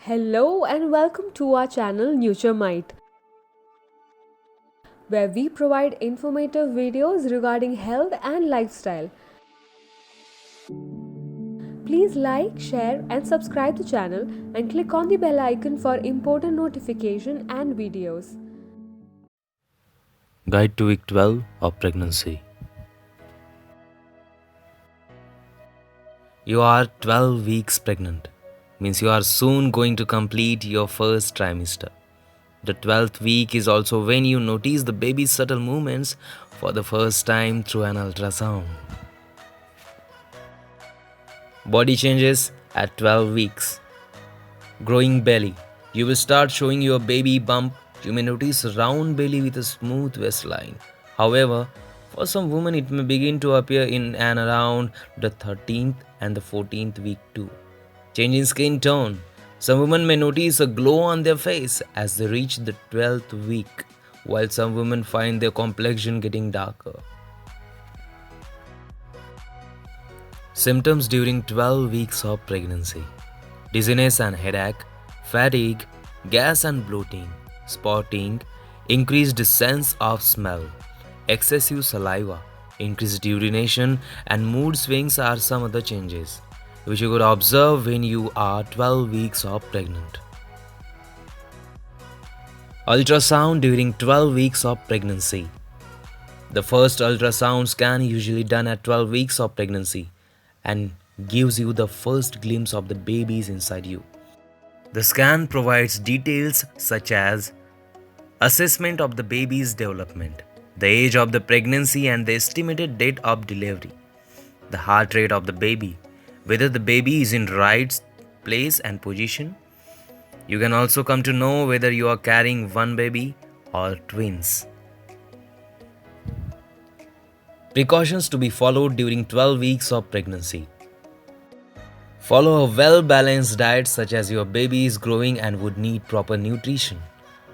Hello and welcome to our channel NutureMite, where we provide informative videos regarding health and lifestyle. Please like, share and subscribe the channel and click on the bell icon for important notification and videos. Guide to week 12 of pregnancy. You are 12 weeks pregnant, means you are soon going to complete your first trimester. The 12th week is also when you notice the baby's subtle movements for the first time through an ultrasound. Body changes at 12 weeks. Growing belly. You will start showing your baby bump. You may notice a round belly with a smooth waistline. However, for some women it may begin to appear in and around the 13th and the 14th week too. Change in skin tone. Some women may notice a glow on their face as they reach the 12th week, while some women find their complexion getting darker. Symptoms during 12 weeks of pregnancy: dizziness and headache, fatigue, gas and bloating, spotting, increased sense of smell, excessive saliva, increased urination, and mood swings are some other changes which you could observe when you are 12 weeks of pregnant. Ultrasound during 12 weeks of pregnancy. The first ultrasound scan usually done at 12 weeks of pregnancy and gives you the first glimpse of the babies inside you. The scan provides details such as assessment of the baby's development, the age of the pregnancy and the estimated date of delivery, the heart rate of the baby, whether the baby is in right place and position. You can also come to know whether you are carrying one baby or twins. Precautions to be followed during 12 weeks of pregnancy. Follow a well-balanced diet such as your baby is growing and would need proper nutrition.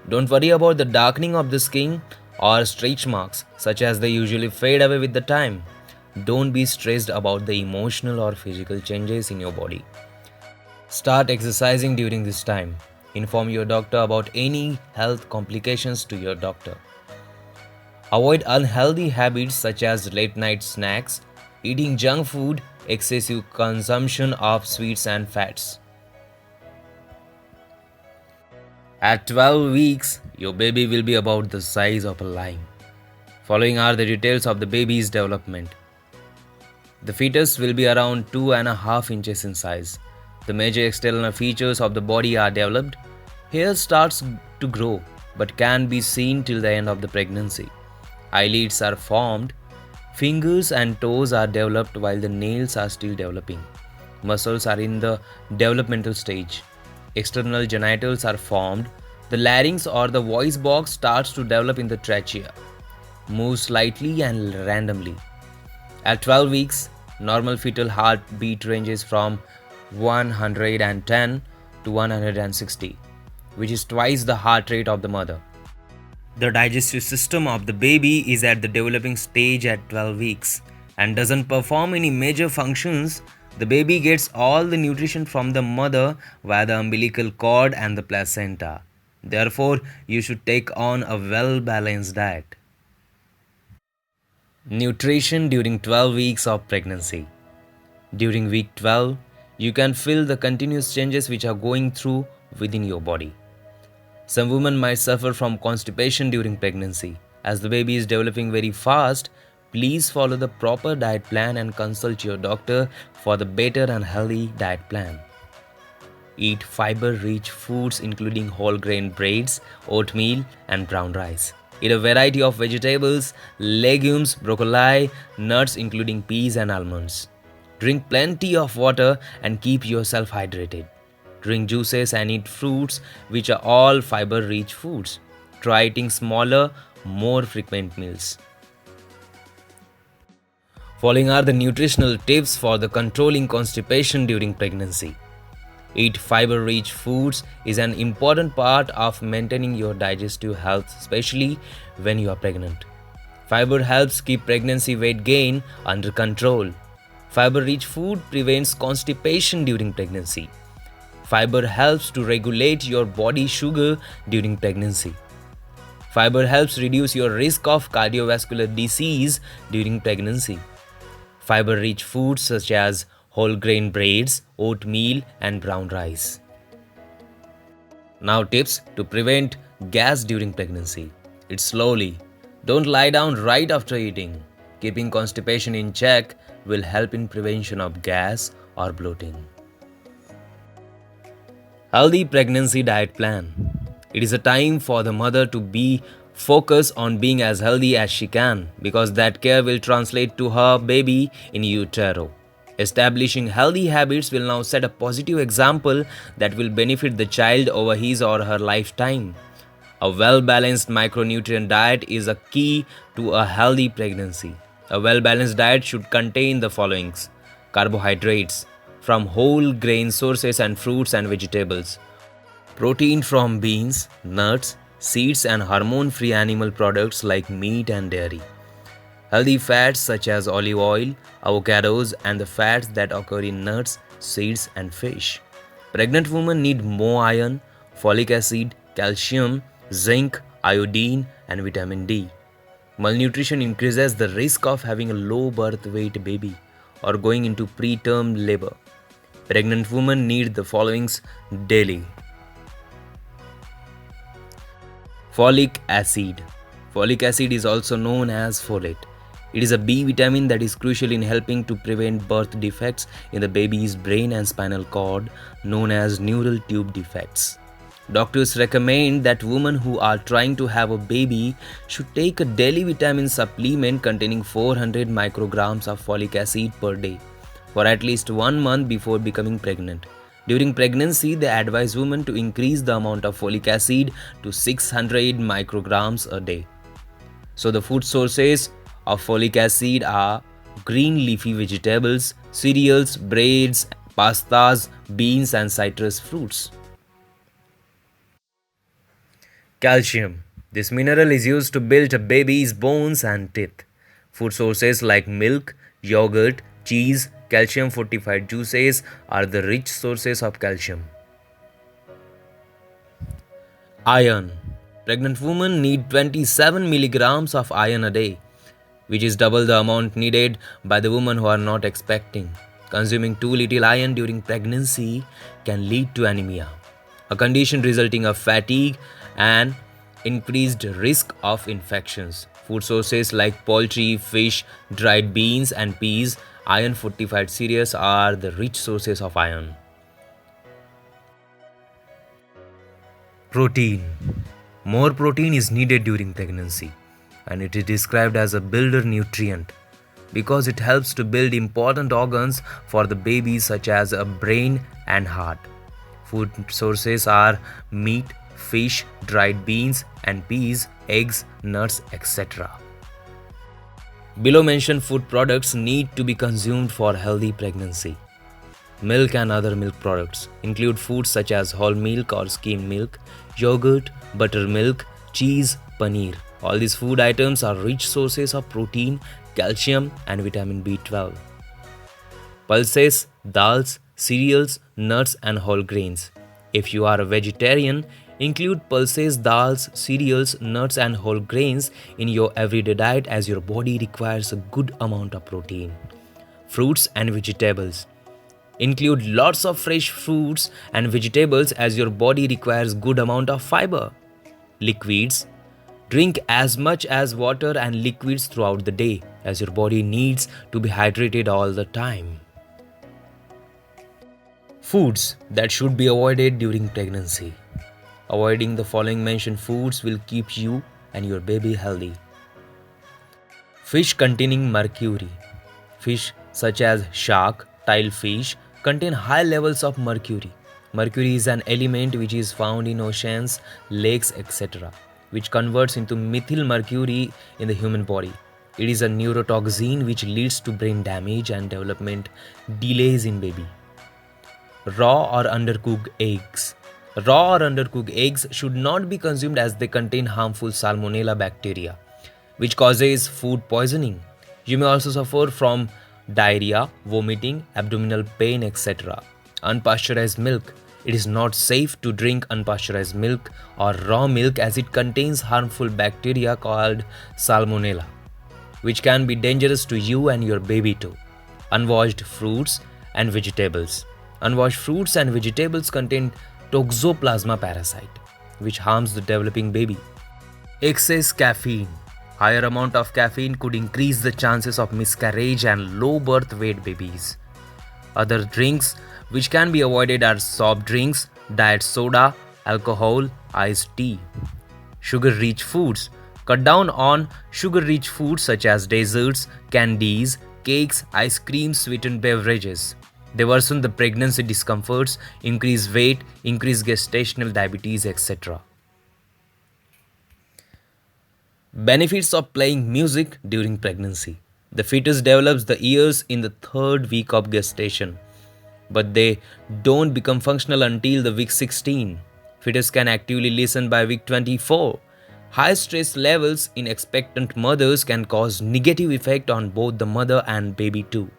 Don't worry about the darkening of the skin or stretch marks such as they usually fade away with the time. Don't be stressed about the emotional or physical changes in your body. Start exercising during this time. Inform your doctor about any health complications to your doctor. Avoid unhealthy habits such as late night snacks, eating junk food, excessive consumption of sweets and fats. At 12 weeks, your baby will be about the size of a lime. Following are the details of the baby's development. The fetus will be around 2.5 inches in size. The major external features of the body are developed. Hair starts to grow but can be seen till the end of the pregnancy. Eyelids are formed. Fingers and toes are developed while the nails are still developing. Muscles are in the developmental stage. External genitals are formed. The larynx or the voice box starts to develop in the trachea. Moves slightly and randomly. At 12 weeks, normal fetal heartbeat ranges from 110 to 160, which is twice the heart rate of the mother. The digestive system of the baby is at the developing stage at 12 weeks and doesn't perform any major functions. The baby gets all the nutrition from the mother via the umbilical cord and the placenta. Therefore, you should take on a well-balanced diet. Nutrition during 12 weeks of pregnancy. During week 12, you can feel the continuous changes which are going through within your body. Some women might suffer from constipation during pregnancy. As the baby is developing very fast, please follow the proper diet plan and consult your doctor for the better and healthy diet plan. Eat fiber-rich foods including whole grain breads, oatmeal and brown rice. Eat a variety of vegetables, legumes, broccoli, nuts including peas and almonds. Drink plenty of water and keep yourself hydrated. Drink juices and eat fruits, which are all fiber-rich foods. Try eating smaller, more frequent meals. Following are the nutritional tips for the controlling constipation during pregnancy. Eat fiber-rich foods is an important part of maintaining your digestive health, especially when you are pregnant. Fiber helps keep pregnancy weight gain under control. Fiber-rich food prevents constipation during pregnancy. Fiber helps to regulate your body sugar during pregnancy. Fiber helps reduce your risk of cardiovascular disease during pregnancy. Fiber-rich foods such as whole grain breads, oatmeal, and brown rice. Now tips to prevent gas during pregnancy. Eat slowly. Don't lie down right after eating. Keeping constipation in check will help in prevention of gas or bloating. Healthy pregnancy diet plan. It is a time for the mother to be focused on being as healthy as she can because that care will translate to her baby in utero. Establishing healthy habits will now set a positive example that will benefit the child over his or her lifetime. A well-balanced micronutrient diet is a key to a healthy pregnancy. A well-balanced diet should contain the followings: carbohydrates from whole grain sources and fruits and vegetables, protein from beans, nuts, seeds and hormone-free animal products like meat and dairy, healthy fats such as olive oil, avocados, and the fats that occur in nuts, seeds, and fish. Pregnant women need more iron, folic acid, calcium, zinc, iodine, and vitamin D. Malnutrition increases the risk of having a low birth weight baby or going into preterm labor. Pregnant women need the followings daily. Folic acid. Folic acid is also known as folate. It is a B vitamin that is crucial in helping to prevent birth defects in the baby's brain and spinal cord, known as neural tube defects. Doctors recommend that women who are trying to have a baby should take a daily vitamin supplement containing 400 micrograms of folic acid per day for at least 1 month before becoming pregnant. During pregnancy, they advise women to increase the amount of folic acid to 600 micrograms a day. So the food sources of folic acid are green leafy vegetables, cereals, breads, pastas, beans, and citrus fruits. Calcium. This mineral is used to build a baby's bones and teeth. Food sources like milk, yogurt, cheese, calcium fortified juices are the rich sources of calcium. Iron. Pregnant women need 27 milligrams of iron a day, which is double the amount needed by the women who are not expecting. Consuming too little iron during pregnancy can lead to anemia, a condition resulting in fatigue and increased risk of infections. Food sources like poultry, fish, dried beans, and peas, iron fortified cereals are the rich sources of iron. Protein. More protein is needed during pregnancy, and it is described as a builder nutrient because it helps to build important organs for the baby such as a brain and heart. Food sources are meat, fish, dried beans and peas, eggs, nuts, etc. Below mentioned food products need to be consumed for healthy pregnancy. Milk and other milk products include foods such as whole milk or skim milk, yogurt, buttermilk, cheese, paneer. All these food items are rich sources of protein, calcium, and vitamin B12. Pulses, dals, cereals, nuts, and whole grains. If you are a vegetarian, include pulses, dals, cereals, nuts, and whole grains in your everyday diet as your body requires a good amount of protein. Fruits and vegetables. Include lots of fresh fruits and vegetables as your body requires good amount of fiber. Liquids. Drink as much as water and liquids throughout the day as your body needs to be hydrated all the time. Foods that should be avoided during pregnancy. Avoiding the following mentioned foods will keep you and your baby healthy. Fish containing mercury. Fish such as shark, tilefish contain high levels of mercury. Mercury is an element which is found in oceans, lakes, etc., which converts into methyl mercury in the human body. It is a neurotoxin which leads to brain damage and development delays in baby. Raw or undercooked eggs. Raw or undercooked eggs should not be consumed as they contain harmful salmonella bacteria, which causes food poisoning. You may also suffer from diarrhea, vomiting, abdominal pain, etc. Unpasteurized milk. It is not safe to drink unpasteurized milk or raw milk as it contains harmful bacteria called salmonella, which can be dangerous to you and your baby too. Unwashed fruits and vegetables. Unwashed fruits and vegetables contain Toxoplasma parasite, which harms the developing baby. Excess caffeine. Higher amount of caffeine could increase the chances of miscarriage and low birth weight babies. Other drinks which can be avoided are soft drinks, diet soda, alcohol, iced tea. Sugar-rich foods. Cut down on sugar-rich foods such as desserts, candies, cakes, ice cream, sweetened beverages. They worsen the pregnancy discomforts, increase weight, increase gestational diabetes, etc. Benefits of playing music during pregnancy. The fetus develops the ears in the third week of gestation, but they don't become functional until the week 16. Fetus can actively listen by week 24. High stress levels in expectant mothers can cause negative effect on both the mother and baby too.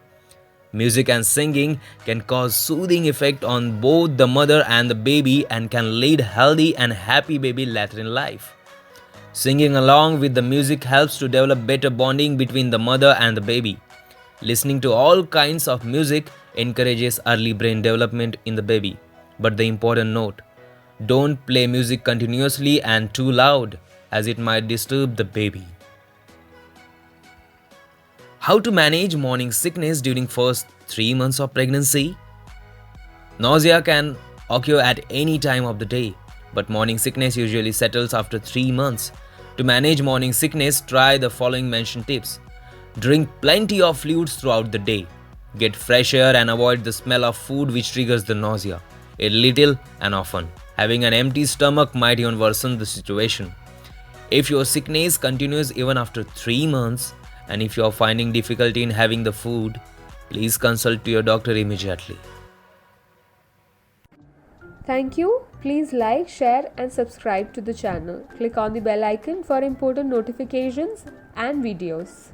Music and singing can cause soothing effect on both the mother and the baby and can lead healthy and happy baby later in life. Singing along with the music helps to develop better bonding between the mother and the baby. Listening to all kinds of music encourages early brain development in the baby. But the important note, don't play music continuously and too loud as it might disturb the baby. How to manage morning sickness during first 3 months of pregnancy? Nausea can occur at any time of the day, but morning sickness usually settles after 3 months. To manage morning sickness, try the following mentioned tips. Drink plenty of fluids throughout the day. Get fresh air and avoid the smell of food which triggers the nausea. Eat little and often. Having an empty stomach might even worsen the situation. If your sickness continues even after 3 months, and if you are finding difficulty in having the food, please consult to your doctor immediately. Thank you. Please like, share and subscribe to the channel. Click on the bell icon for important notifications and videos.